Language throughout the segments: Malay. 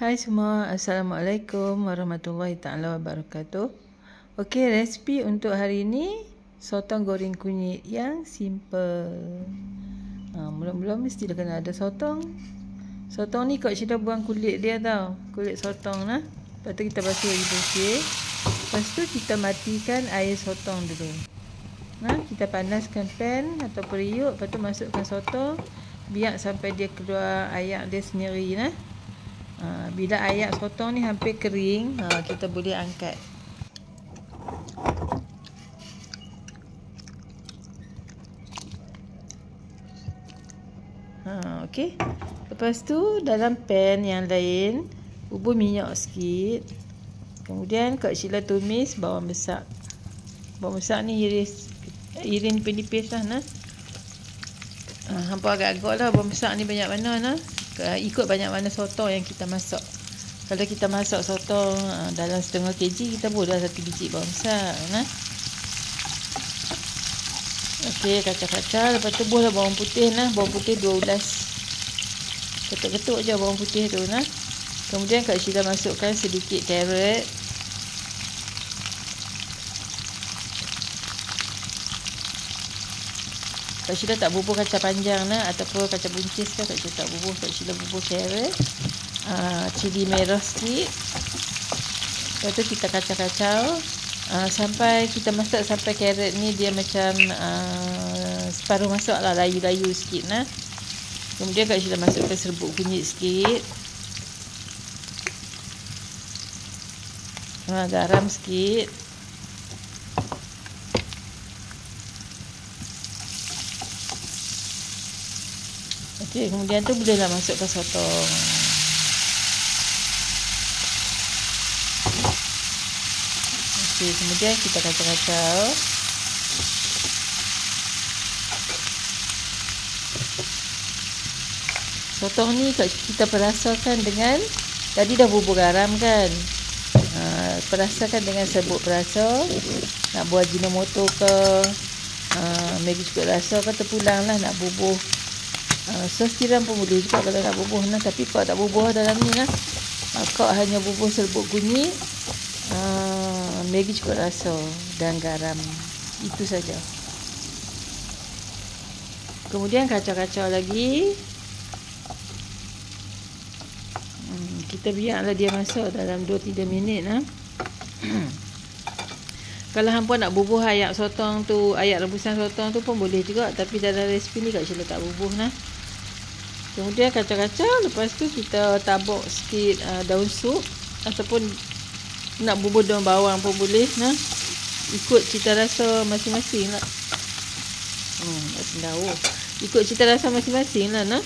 Hai semua, Assalamualaikum warahmatullahi taala wabarakatuh. Okey, resipi untuk hari ini sotong goreng kunyit yang simple. Mula-mula mesti dah kena ada sotong. Sotong ni Kak Syeda buang kulit dia tau. Kulit sotong lah. Lepas tu kita basuh lagi bersih. Lepas tu kita matikan air sotong dulu. Kita panaskan pan atau periuk. Lepas tu masukkan sotong. Biar sampai dia keluar air dia sendiri lah. Bila air sotong ni hampir kering, kita boleh angkat. Okey. Lepas tu dalam pan yang lain bubur minyak sikit. Kemudian Kak Sheila tumis bawang besar. Bawang besar ni iris nipis lah nah. Hampa agak-agak lah bawang besar ni banyak mana nah. Ikut banyak mana sotong yang kita masak. Kalau kita masak sotong dalam setengah kg, kita boleh 1 biji bawang besar nah. Okey, kacau-kacau. Lepas tu buahlah bawang putih nah. Bawang putih 2 ulas. Ketuk-ketuk je bawang putih tu nah. Kemudian Kak Sheila masukkan sedikit carrot. Kak Sheila tak bubuh kacang panjang nah, ataupun kacang buncis kan Kak Sheila tak bubuh. Kak Sheila bubuh carrot, cili merah sikit. Lepas tu kita kacau-kacau sampai kita masak sampai carrot ni dia macam separuh masak lah, layu-layu sikit nah. Kemudian Kak Sheila masukkan serbuk kunyit sikit, garam sikit. Okey, kemudian tu bolehlah masukkan sotong. Okey, kemudian kita kacau-kacau. Sotong ni kita perasakan dengan, tadi dah bubur garam kan. Perasakan dengan serbuk perasa. Nak buat Ajinomoto ke, Maggi cukup rasa ke, terpulang lah nak bubuh. Sos tiram pun boleh juga kalau nak bubuh nah. Tapi Kak tak bubuh dalam ni lah. Kak hanya bubuh serbuk kunyit, Maggi cukup rasa dan garam. Itu saja. Kemudian kacau-kacau lagi. Kita biarlah dia masak dalam 2-3 minit lah. Kalau hampa nak bubuh ayak sotong tu, ayak rebusan sotong tu pun boleh juga. Tapi dalam resipi ni Kak Sheila tak bubuh nah. Kemudian kacau-kacau. Lepas tu kita tabur sikit daun sup. Ataupun nak bubuh daun bawang pun boleh nah. Ikut cita rasa masing-masing lah. Ikut cita rasa masing-masing lah nah.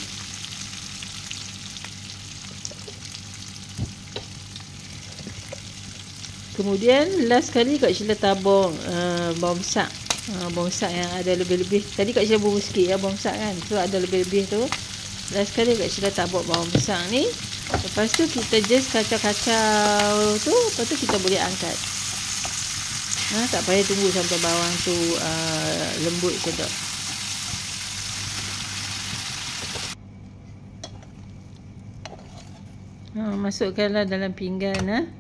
Kemudian last kali Kak Sheila tabur bawang besar. Bawang besar yang ada lebih-lebih. Tadi Kak Sheila bubuh sikit ya bawang besar kan. So ada lebih-lebih tu. Last kali Kak Sheila tabur bawang besar ni. Lepas tu kita just kacau-kacau tu. Lepas tu kita boleh angkat. Tak payah tunggu sampai bawang tu lembut sedap. Masukkanlah dalam pinggan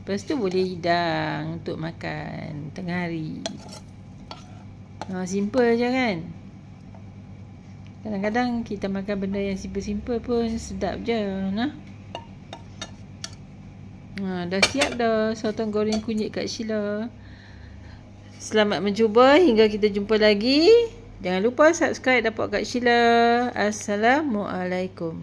Lepas tu boleh hidang untuk makan tengah hari. Simple je kan. Kadang-kadang kita makan benda yang simple-simple pun sedap je nah. Dah siap dah sotong goreng kunyit Kak Sheila. Selamat mencuba, hingga kita jumpa lagi. Jangan lupa subscribe Dapur Kak Sheila. Assalamualaikum.